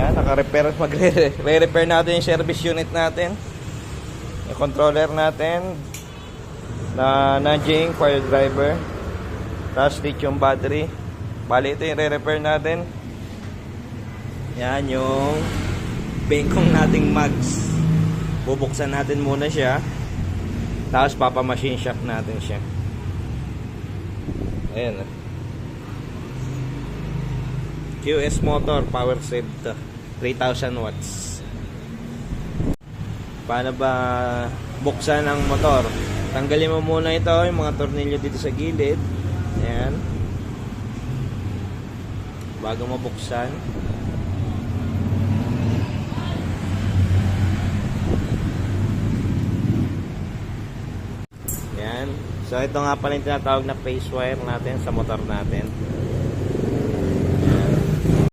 Yan, naka-repair, magre-repair natin yung service unit natin. Yung controller natin na Nanjing fire driver. Tapos lithium battery. Bali, ito yung re-repair natin. Yan yung bengkong nating mags. Bubuksan natin muna siya. Tapos papa-machine shop natin siya. Ayan. QS motor, power saved to. 3,000 watts. Paano ba buksan ang motor? Tanggalin mo muna ito, yung mga tornilyo dito sa gilid. Ayan. Bago mo buksan. Ayan. So ito nga pala yung tinatawag na phase wire natin sa motor natin.